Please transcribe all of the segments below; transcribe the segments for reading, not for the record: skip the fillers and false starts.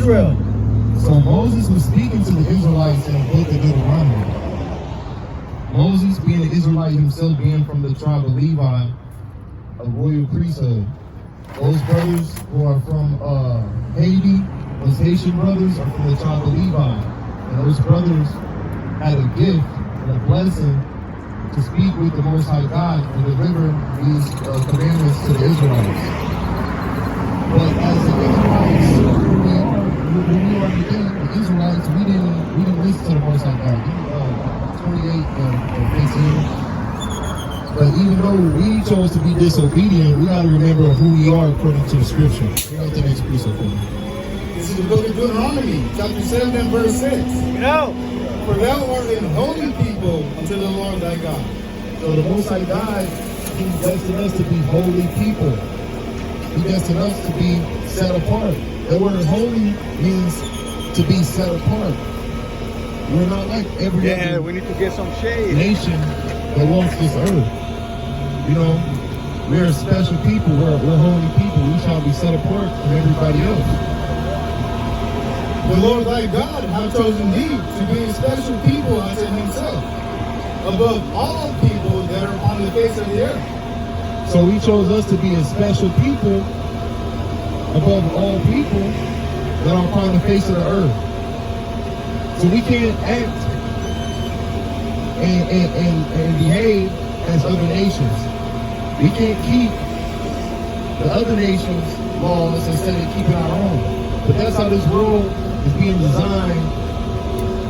Israel. So Moses was speaking to the Israelites in the book of Deuteronomy. Moses, being an Israelite himself, being from the tribe of Levi, a royal priesthood. Those brothers who are from Haiti, those Haitian brothers, are from the tribe of Levi. And those brothers had a gift and a blessing to speak with the Most High God and deliver these commandments to the Israelites. But as the Israelites, when we are today, the Israelites, we didn't listen to the Most High God. 28 and 15. But even though we chose to be disobedient, we got to remember who we are according to the scripture. Bring out the next piece of it. This is the book of Deuteronomy, chapter 7 and verse 6. For thou art an holy people unto the Lord thy God. So the Most High God, He destined us to be holy people. He destined us to be set apart. The word holy means to be set apart. We're not like every other we need to get some shade. nation that walks this earth. You know, we're a special people. We're holy people. We shall be set apart from everybody else. The Lord thy God hath chosen thee to be a special people unto himself, above all people that are on the face of the earth. So He chose us to be a special people above all people that are upon the face of the earth. So we can't act and behave as other nations. We can't keep the other nations' laws instead of keeping our own. But that's how this world is being designed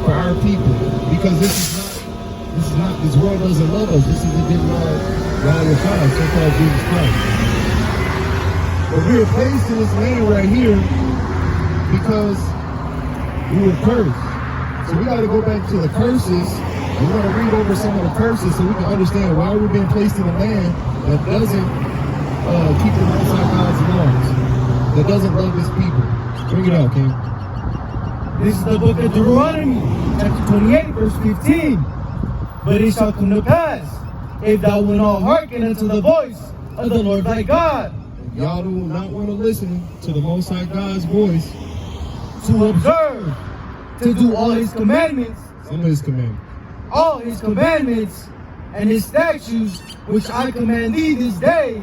for our people. Because this world doesn't love us. This isn't getting God with us, so-called Jesus Christ. But we were placed in this land right here because we were cursed. So we got to go back to the curses. We're going to read over some of the curses so we can understand why we're being placed in a land that doesn't keep the Most High God's laws, that doesn't love His people. Bring it out, King. This is the book of Deuteronomy, chapter 28, verse 15. But it shall come to pass, if thou wilt not hearken unto the voice of the Lord thy God, Y'all do not want to listen to the Most High God's voice, to observe, to do all His commandments, some of His commandments, all His commandments, and His statutes, which I command thee this day,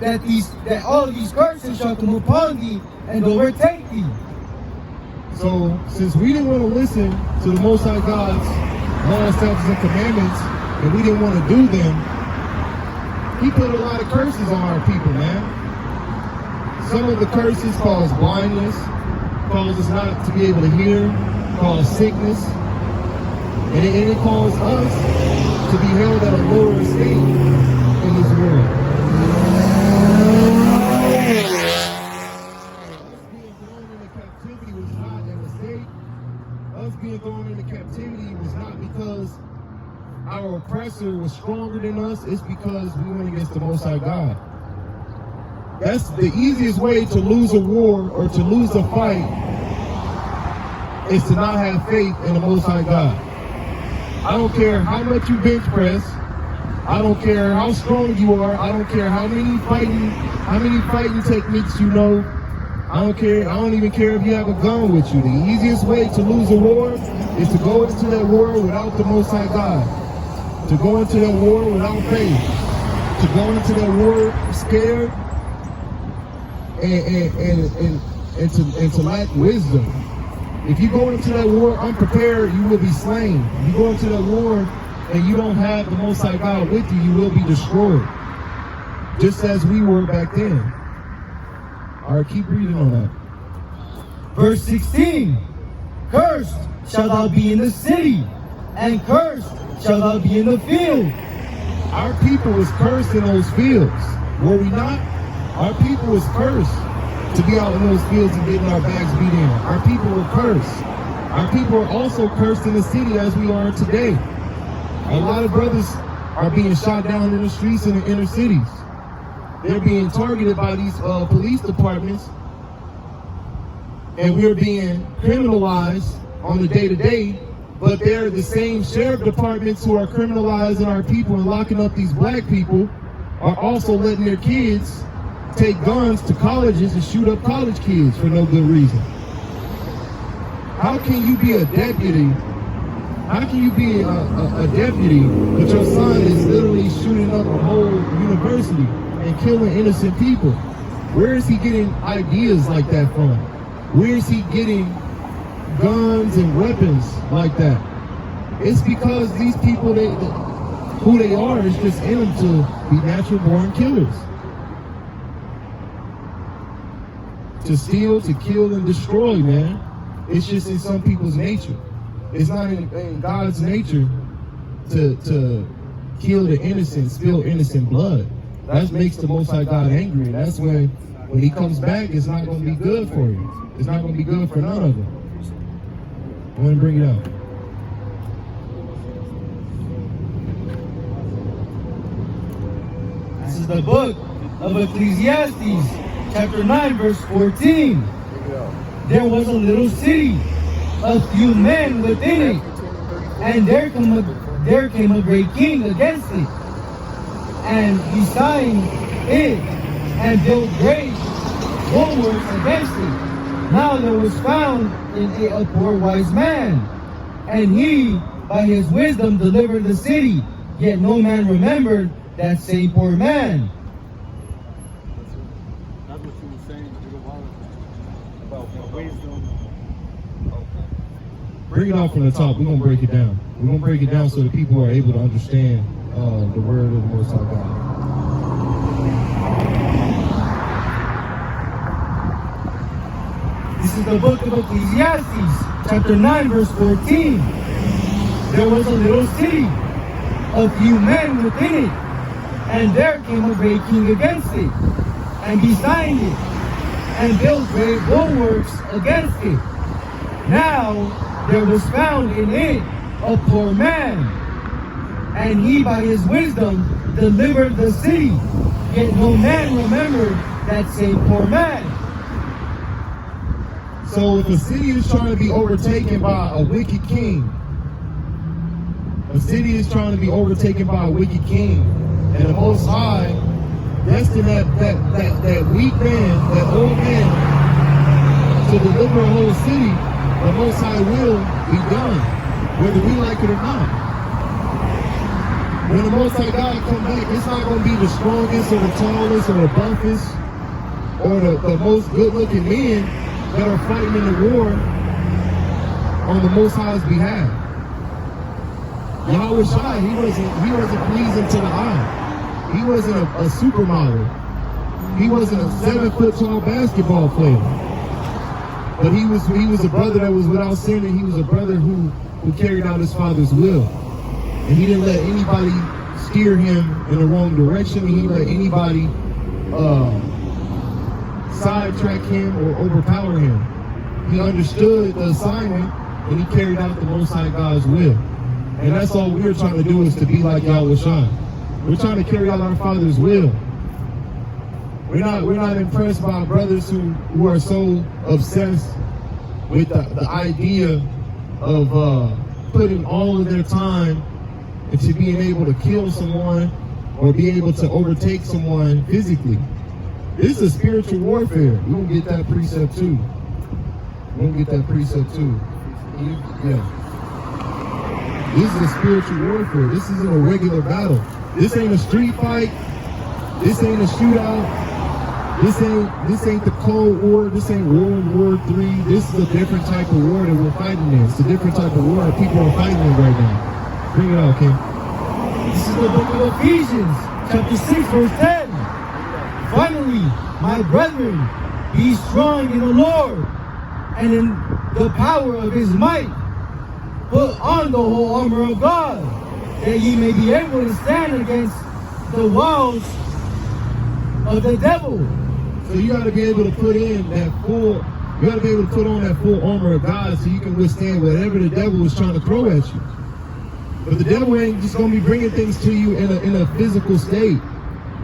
that all these curses shall come upon thee and overtake thee. So, since we didn't want to listen to the Most High God's law, statutes, and commandments, and we didn't want to do them, He put a lot of curses on our people, man. Some of the curses cause blindness, cause us not to be able to hear, cause sickness, and it calls us to be held at a lower estate in this world. Us being thrown into captivity was not because our oppressor was stronger than us, it's because we went against the Most High God. That's the easiest way to lose a war or to lose a fight, is to not have faith in the Most High God. I don't care how much you bench press, I don't care how strong you are, I don't care how many fighting techniques you know, I don't even care if you have a gun with you. The easiest way to lose a war is to go into that war without the Most High God. To go into that war without faith. To go into that war scared and to lack wisdom. If you go into that war unprepared, you will be slain. If you go into that war and you don't have the Most High God with you, you will be destroyed. Just as we were back then. All right, keep reading on that. Verse 16. Cursed shall thou be in the city, and cursed shall thou be in the field. Our people was cursed in those fields. Were we not? Our people was cursed to be out in those fields and getting our bags beat in. Our people were cursed. Our people are also cursed in the city as we are today. A lot of brothers are being shot down in the streets in the inner cities. They're being targeted by these police departments, and we're being criminalized on the day-to-day, but they're the same sheriff departments who are criminalizing our people and locking up these black people are also letting their kids take guns to colleges and shoot up college kids for no good reason. How can you be a deputy? How can you be a deputy, but your son is literally shooting up a whole university and killing innocent people? Where is he getting ideas like that from? Where is he getting guns and weapons like that? It's because these people, who they are is just in them to be natural born killers. To steal, to kill, and destroy, man. It's just in some people's nature. It's not in God's nature to kill the innocent, spill innocent blood. That makes the Most High God angry. And that's when he comes back, it's not going to be good for you. It's not going to be good for none of them. I want to bring it out. This is the book of Ecclesiastes, chapter 9, verse 14. There was a little city, a few men within it, and there came a great king against it, and besieged it, and built great bulwarks against it. Now there was found in it a poor wise man, and he by his wisdom delivered the city, yet no man remembered that same poor man. That's what you were saying a little while ago about wisdom. Bring it off from the top. We're going to break it down. We're going to break it down so that people are able to understand the word of the Most High God. This is the book of Ecclesiastes, chapter 9, verse 14. There was a little city, a few men within it, and there came a great king against it, and besieged it, and built great bulwarks against it. Now there was found in it a poor man, and he by his wisdom delivered the city, yet no man remembered that same poor man. So if a city is trying to be overtaken by a wicked king, a city is trying to be overtaken by a wicked king, and the Most High destined that weak man, that old man, to deliver a whole city, the Most High will be done, whether we like it or not. When the Most High God come back, it's not going to be the strongest or the tallest or the buffest or the most good-looking men that are fighting in the war on the Most High's behalf. Yahweh Shai, he wasn't pleasing to the eye. He wasn't a supermodel. He wasn't a 7-foot-tall basketball player. But he was a brother that was without sin, and he was a brother who carried out his Father's will. And he didn't let anybody steer him in the wrong direction. He didn't let anybody sidetrack him or overpower him. He understood the assignment, and he carried out the Most High God's will. And that's all we're trying to do, is to be like Yahweh Shai. We're trying to carry out our Father's will. We're not impressed by brothers who are so obsessed with the idea of putting all of their time into being able to kill someone or be able to overtake someone physically. This is spiritual warfare. We're going to get that precept too. Yeah. This is a spiritual warfare. This isn't a regular battle. This ain't a street fight. This ain't a shootout. This ain't the Cold War. This ain't World War III. This is a different type of war that we're fighting in. It's a different type of war that people are fighting in right now. Bring it out, King. This is the book of Ephesians, chapter 6, verse 10. Finally, my brethren, be strong in the Lord and in the power of his might. Put on the whole armor of God, that ye may be able to stand against the wiles of the devil. So you got to be able to put in that full, you got to be able to put on that full armor of God so you can withstand whatever the devil is trying to throw at you. But the devil ain't just going to be bringing things to you in a physical state.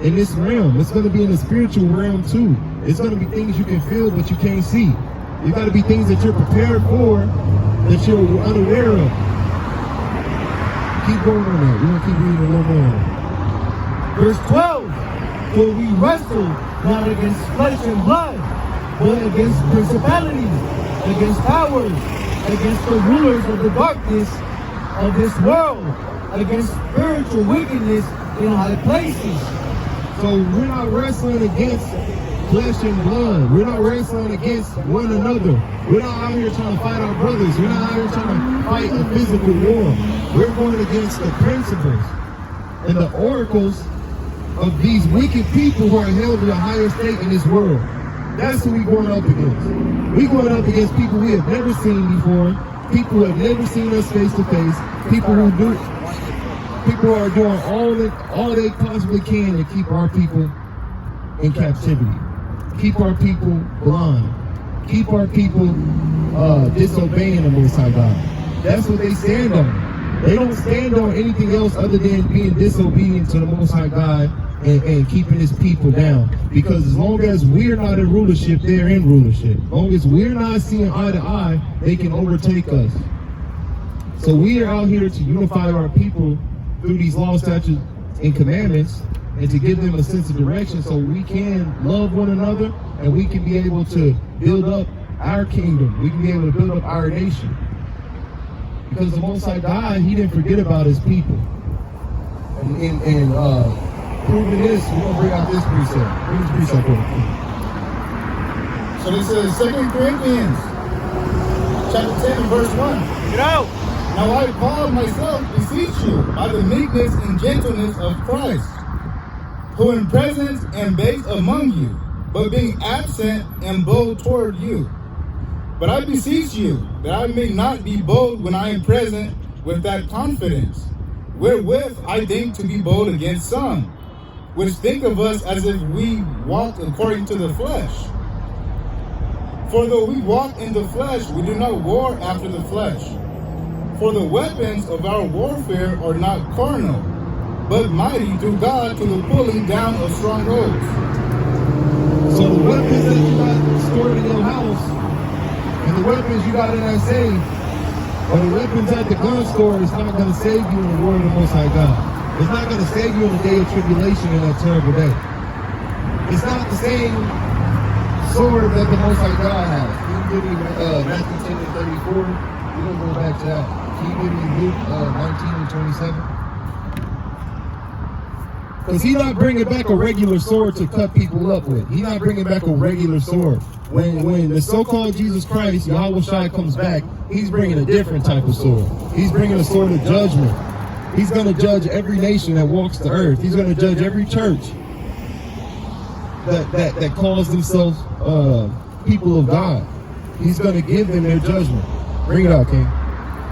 In this realm, it's going to be in the spiritual realm too. It's going to be things you can feel but you can't see. You got to be things that you're prepared for that you're unaware of. Keep going on that. We're going to keep reading a little more. Verse 12. For we wrestle not against flesh and blood, but against principalities, against powers, against the rulers of the darkness of this world, against spiritual wickedness in high places. So we're not wrestling against flesh and blood. We're not wrestling against one another. We're not out here trying to fight our brothers. We're not out here trying to fight a physical war. We're going against the principles and the oracles of these wicked people who are held to a higher state in this world. That's who we're going up against. We're going up against people we have never seen before, people who have never seen us face to face, people who are doing all they possibly can to keep our people in captivity, keep our people blind, keep our people disobeying the Most High God. That's what they stand on. They don't stand on anything else other than being disobedient to the Most High God and keeping his people down. Because as long as we're not in rulership, they're in rulership. As long as we're not seeing eye to eye, they can overtake us. So we are out here to unify our people through these laws, statutes, and commandments, and to give them a sense of direction so we can love one another and we can be able to build up our kingdom. We can be able to build up our nation. Because the Most High God, he didn't forget about his people. And proving this, we're going to bring out this precept. Bring this precept over. So this is 2 Corinthians chapter 10 and verse 1. Get out! Now I, Paul, myself beseech you by the meekness and gentleness of Christ, who in presence am base among you, but being absent am bold toward you. But I beseech you that I may not be bold when I am present with that confidence, wherewith I think to be bold against some, which think of us as if we walked according to the flesh. For though we walk in the flesh, we do not war after the flesh. For the weapons of our warfare are not carnal, but mighty through God to the pulling down of strongholds. So the weapons that you got stored in your house, and the weapons you got in that safe, or the weapons at the gun store, is not going to save you in the word of the Most High God. It's not going to save you in the day of tribulation in that terrible day. It's not the same sword that the Most High God has. Can you give me Matthew 10 and 34? We're going to go back to that. Can you give me Luke 19 and 27? Because he's not bringing back a regular sword to cut people up with. He's not bringing back a regular sword. When the so-called Jesus Christ, Yahweh Shai, comes back, he's bringing a different type of sword. He's bringing a sword of judgment. He's going to judge every nation that walks the earth. He's going to judge every church that calls themselves people of God. He's going to give them their judgment. Bring it out, King.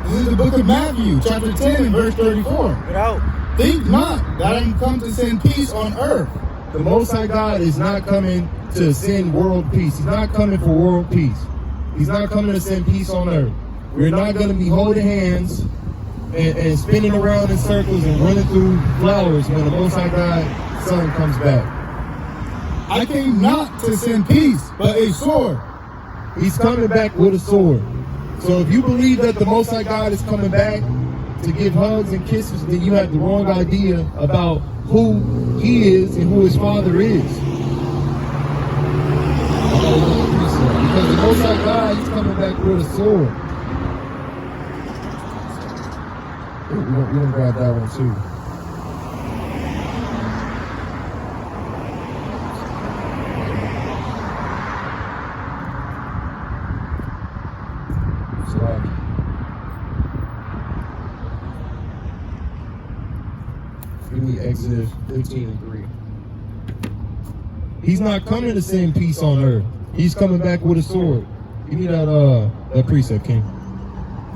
This is the book of Matthew, chapter 10 and verse 34. Get out! Think not that I am come to send peace on earth. The Most High God is not coming to send world peace. He's not coming for world peace. He's not coming to send peace on earth. We're not going to be holding hands and spinning around in circles and running through flowers when the Most High God's Son comes back. I came not to send peace, but a sword. He's coming back with a sword. So if you believe that the Most High God is coming back to give hugs and kisses, then you have the wrong idea about who he is and who his father is. Because the Most High God, he's coming back with a sword. We're going to grab that one too. Give me Exodus 15 and 3. He's not coming to send peace on earth. He's coming back with a sword. Give me that precept, King.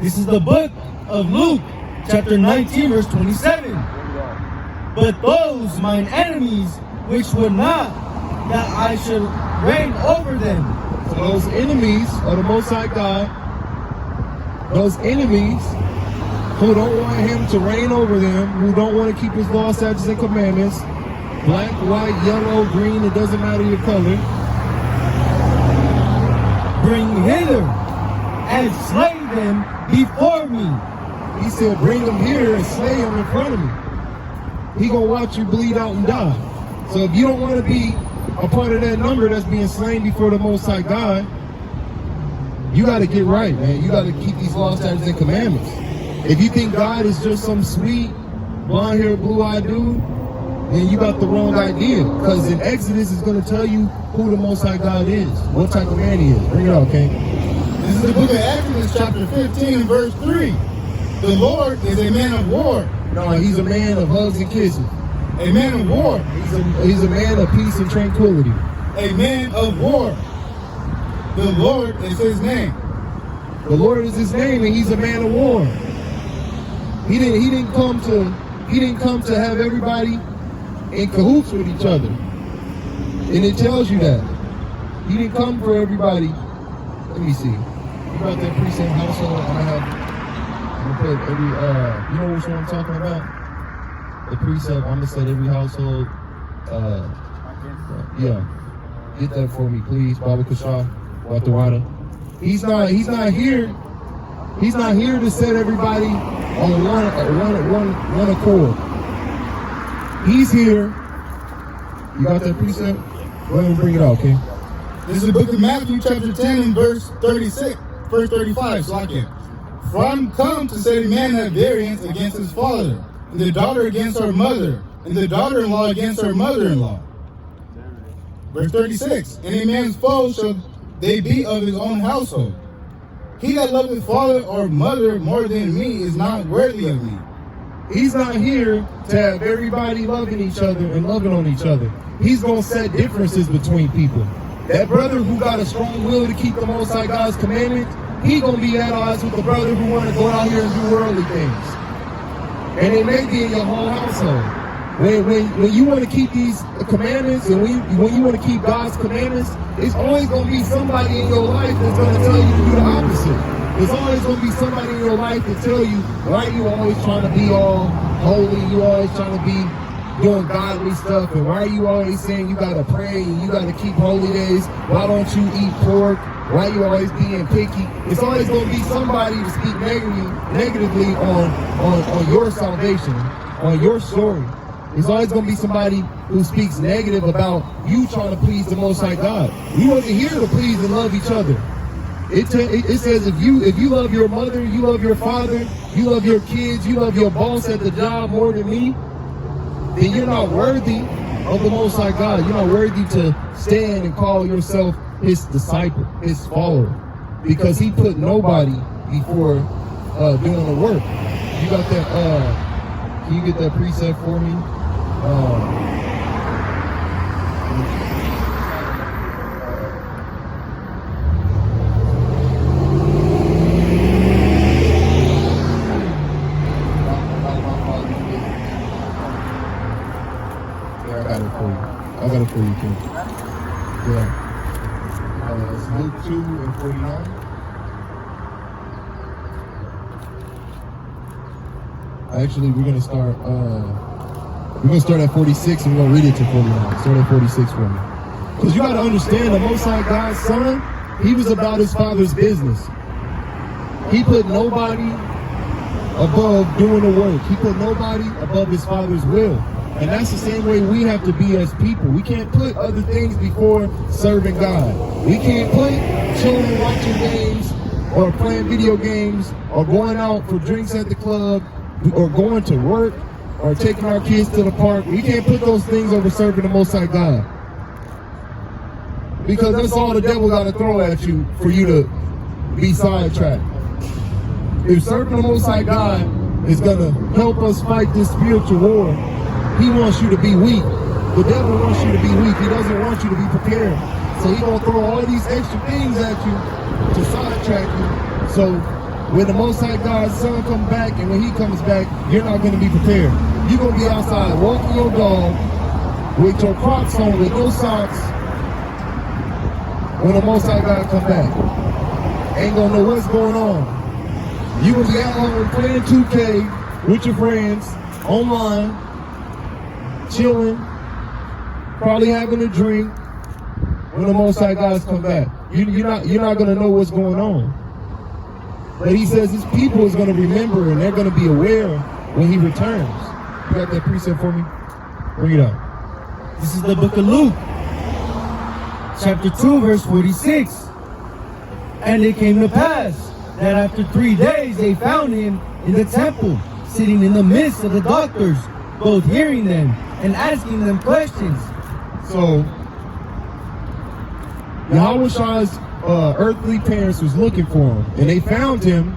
This is the book of Luke, chapter 19, verse 27. But those mine enemies, which would not that I should reign over them. So those enemies of the Most High God, those enemies who don't want him to reign over them, who don't want to keep his law, statutes, and commandments, black, white, yellow, green, it doesn't matter your color, Bring hither and slay them before me. he said, bring them here and slay them in front of me. He gonna watch you bleed out and die. So if you don't want to be a part of that number that's being slain before the Most High God, You got to get right, man. You got to keep these laws, statutes, and commandments. If you think God is just some sweet, blonde-haired, blue-eyed dude, then you got the wrong idea. Because in Exodus, it's going to tell you who the Most High God is, what type of man he is. Bring it out, okay? This is the book of Exodus, chapter 15, and verse 3. The Lord is a man of war. No, he's a man of hugs and kisses. A man of war. He's a man of peace and tranquility. A man of war. The Lord is his name. The Lord is his name, and he's a man of war. He didn't come to have everybody in cahoots with each other. And it tells you that. He didn't come for everybody. Let me see. You got that precept household, I'm gonna put every you know which one I'm talking about? The precept, I'm gonna set every household. Yeah. Get that for me, please. Baba Kasha, Watawada. He's not here. He's not here to set everybody on one accord. He's here. You got that precept? Go ahead and bring it out, okay? This is the book of Matthew, chapter 10, and verse 36, verse 35. From come to set a man at variance against his father, and the daughter against her mother, and the daughter-in-law against her mother-in-law. Verse 36. And a man's foes shall they be of his own household. He that loveth father or mother more than me is not worthy of me. He's not here to have everybody loving each other and loving on each other. He's going to set differences between people. That brother who got a strong will to keep the Most High God's commandments, he going to be at odds with the brother who want to go out here and do worldly things. And it may be in your whole household. When you want to keep these commandments and when you want to keep God's commandments, it's always going to be somebody in your life that's going to tell you to do the opposite. There's always going to be somebody in your life that tell you, why you always trying to be all holy, you always trying to be doing godly stuff, and why are you always saying you got to pray and you got to keep holy days? Why don't you eat pork? Why you always being picky? It's always going to be somebody to speak negatively on your salvation, on your story. There's always going to be somebody who speaks negative about you trying to please the Most High God. We wasn't here to please and love each other. It says if you love your mother, you love your father, you love your kids, you love your boss at the job more than me, then you're not worthy of the Most High God. You're not worthy to stand and call yourself his disciple, his follower, because he put nobody before doing the work. You got that? Can you get that precept for me? I got it for you, King. Yeah. It's Luke 2 and 49. Actually, we're gonna start at 46 and we're gonna read it to 49. Start at 46 for me. Because you gotta understand, the Most High God's son, he was about his father's business. He put nobody above doing the work. He put nobody above his father's will. And that's the same way we have to be as people. We can't put other things before serving God. We can't put children watching games or playing video games or going out for drinks at the club or going to work or taking our kids to the park. We can't put those things over serving the Most High God. Because that's all the devil got to throw at you for you to be sidetracked. If serving the Most High God is going to help us fight this spiritual war, he wants you to be weak. The devil wants you to be weak. He doesn't want you to be prepared. So he's going to throw all these extra things at you to sidetrack you. So when the Most High God's son comes back and when he comes back, you're not going to be prepared. You're going to be outside walking your dog with your Crocs on with no socks when the Most High God comes back. Ain't going to know what's going on. You're going to be at home playing 2K with your friends online, chilling, probably having a drink when the Most High God's come back. You're not going to know what's going on. But he says his people is going to remember and they're going to be aware when he returns. You got that precept for me? Bring it up. This is the book of Luke, chapter 2, verse 46. And it came to pass that after 3 days they found him in the temple, sitting in the midst of the doctors, both hearing them and asking them questions. So Yahushua's earthly parents was looking for him, and they found him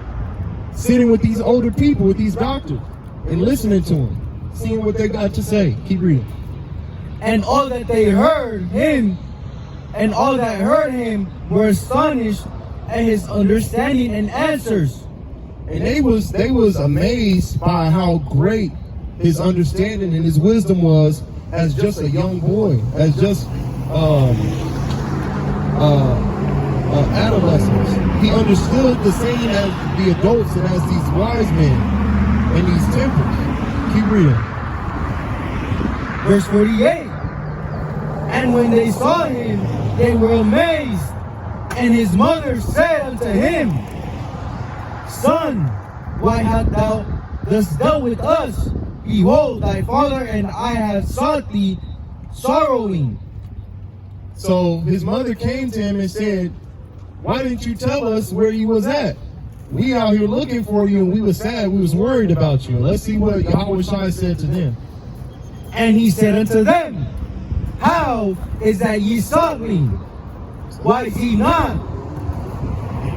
sitting with these older people, with these doctors, and listening to him, seeing what they got to say. Keep reading. And all that heard him were astonished at his understanding and answers. And they was amazed by how great his understanding and his wisdom was as just a young boy, as just adolescents. He understood the same as the adults and as these wise men in these temples. Keep reading. Verse 48. And when they saw him, they were amazed. And his mother said unto him, Son, why hast thou thus dealt with us? Behold, thy father and I have sought thee sorrowing. So his mother came to him and said, why didn't you tell us where you was at? We out here looking for you, and we was sad, we was worried about you. Let's see what Yahushua said to them. And he said unto them, How is that ye sought me? Why is he not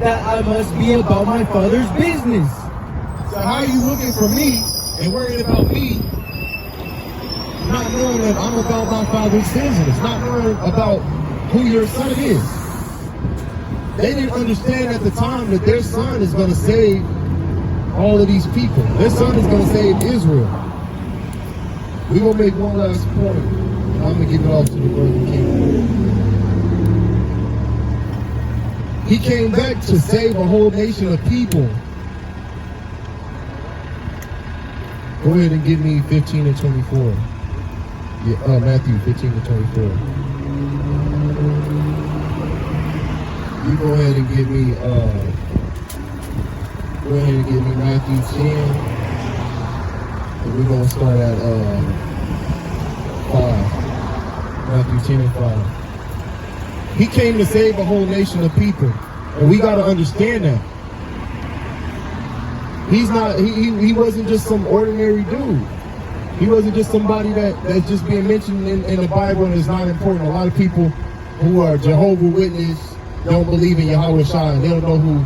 that I must be about my father's business? So how are you looking for me and worried about me, not knowing that I'm about my father's business, not knowing about who your son is? They didn't understand at the time that their son is going to save all of these people. Their son is going to save Israel. We're going to make one last point. I'm going to give it off to the brother King. He came back to save a whole nation of people. Go ahead and give me 15 and 24. Yeah, Matthew 15 and 24. You go ahead and give me Matthew 10. And we're gonna start at 5. Matthew 10 and 5. He came to save a whole nation of people. And we gotta understand that. He's not he wasn't just some ordinary dude. He wasn't just somebody that's just being mentioned in the Bible and is not important. A lot of people who are Jehovah's Witness don't believe in Yahushua, and they don't know who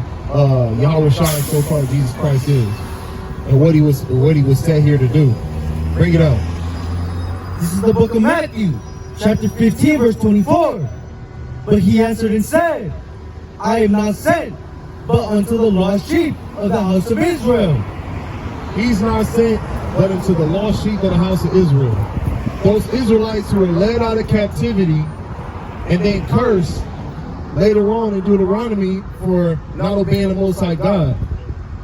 Yahushua and so-called Jesus Christ is and what he was set here to do. Bring it up. This is the book of Matthew, chapter 15, verse 24. But he answered and said, I am not sent, but unto the lost sheep of the house of Israel. He's not sent, but unto the lost sheep of the house of Israel. Those Israelites who were led out of captivity and then cursed later on in Deuteronomy for not obeying the Most High God.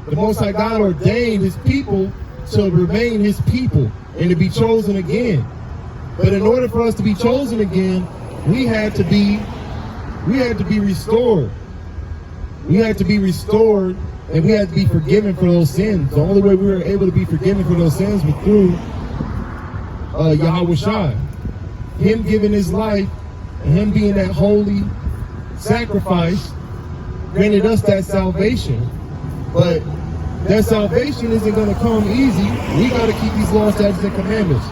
The Most High God ordained his people to remain his people and to be chosen again. But in order for us to be chosen again, we had to be restored. We had to be restored, and we had to be forgiven for those sins. The only way we were able to be forgiven for those sins was through Yahushua. Him giving his life and him being that holy sacrifice granted us that salvation. But that salvation isn't going to come easy. We got to keep these laws, statutes, and commandments.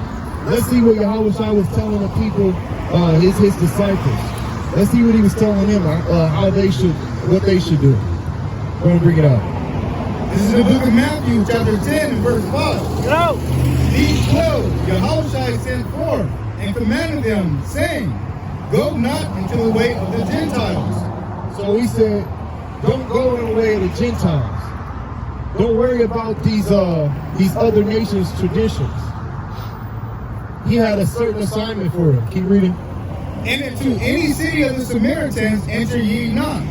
Let's see what Yahushua was telling the people, his disciples. Let's see what he was telling them, what they should do. Go ahead and bring it up. This is the book of Matthew, chapter 10, and verse 5. Go! These 12 Yahushua sent forth and commanded them, saying, Go not into the way of the Gentiles. So he said, don't go in the way of the Gentiles. Don't worry about these other nations' traditions. He had a certain assignment for them. Keep reading. And into any city of the Samaritans enter ye not,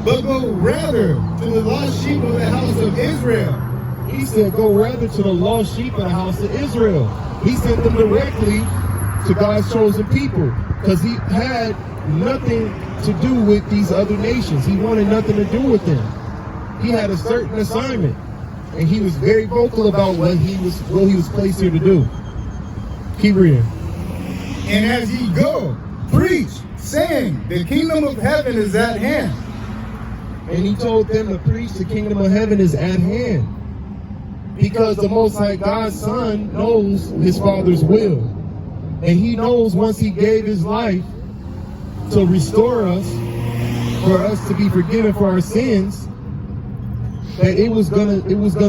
but go rather to the lost sheep of the house of Israel. He said, go rather to the lost sheep of the house of Israel. He sent them directly to God's chosen people because he had nothing to do with these other nations. He wanted nothing to do with them. He had a certain assignment, and he was very vocal about what he was placed here to do. Keep reading. And as ye go, preach, saying, the kingdom of heaven is at hand. And he told them to preach the kingdom of heaven is at hand. Because the Most High God's Son knows his Father's will. And he knows once he gave his life to restore us, for us to be forgiven for our sins, that it was gonna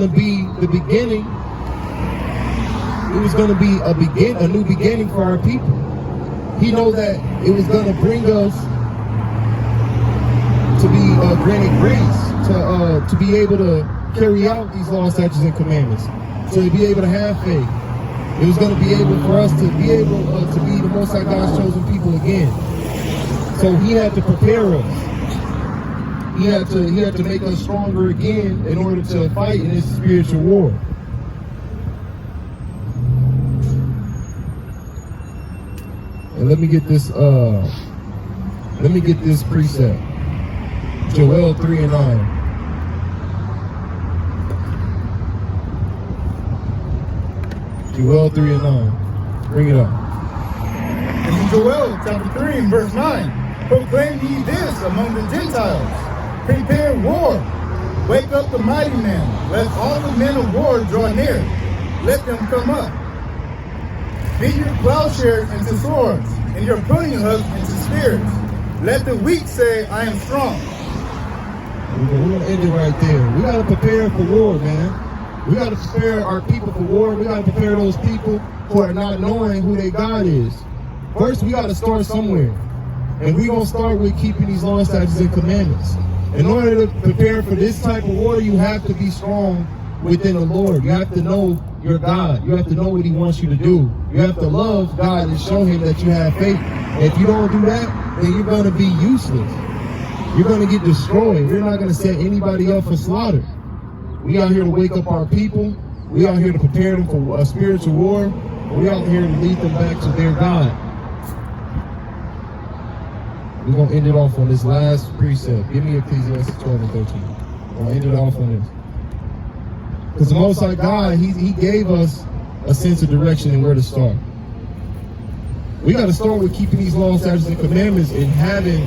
be the beginning. It was gonna be a new beginning for our people. He know that it was gonna bring us to be granted grace to be able to carry out these laws, statutes, and commandments. So to be able to have faith. It was going to be able for us to be able to be the Most High God's chosen people again. So he had to prepare us. He had to make us stronger again in order to fight in this spiritual war. And let me get this precept. Joel 3:9. Joel 3:9. Bring it up. This is Joel chapter 3 and verse 9. Proclaim ye this among the Gentiles. Prepare war. Wake up the mighty men. Let all the men of war draw near. Let them come up. Beat your plowshares into swords, and your pruning hooks into spears. Let the weak say, I am strong. We're going to end it right there. We got to prepare for war, man. We got to prepare our people for war. We got to prepare those people who are not knowing who their God is. First, we got to start somewhere. And we're going to start with keeping these laws, statutes, and commandments. In order to prepare for this type of war, you have to be strong within the Lord. You have to know your God. You have to know what he wants you to do. You have to love God and show him that you have faith. And if you don't do that, then you're going to be useless. You're going to get destroyed. You're not going to set anybody up for slaughter. We out here to wake up our people. We out here to prepare them for a spiritual war. We out here to lead them back to their God. We're going to end it off on this last precept. Give me Ecclesiastes 12 and 13. I'm going to end it off on this. Because the Most High God, he gave us a sense of direction and where to start. We got to start with keeping these laws, statutes, and commandments and having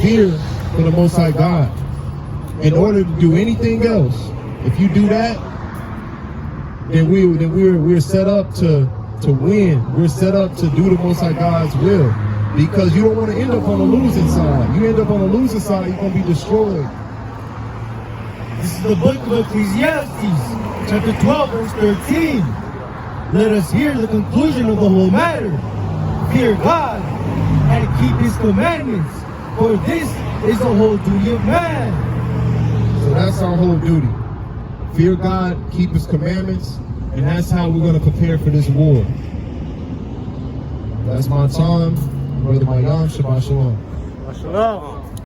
fear for the Most High God. In order to do anything else, if you do that, then we're set up to win. We're set up to do the Most High God's will. Because you don't want to end up on the losing side. You end up on the losing side, you're going to be destroyed. This is the book of Ecclesiastes, chapter 12, verse 13. Let us hear the conclusion of the whole matter. Fear God and keep his commandments, for this is the whole duty of man. So that's our whole duty. Fear God, keep his commandments, and that's how we're going to prepare for this war. That's my time. Brother Mayan, Shabbat Shalom. Shalom.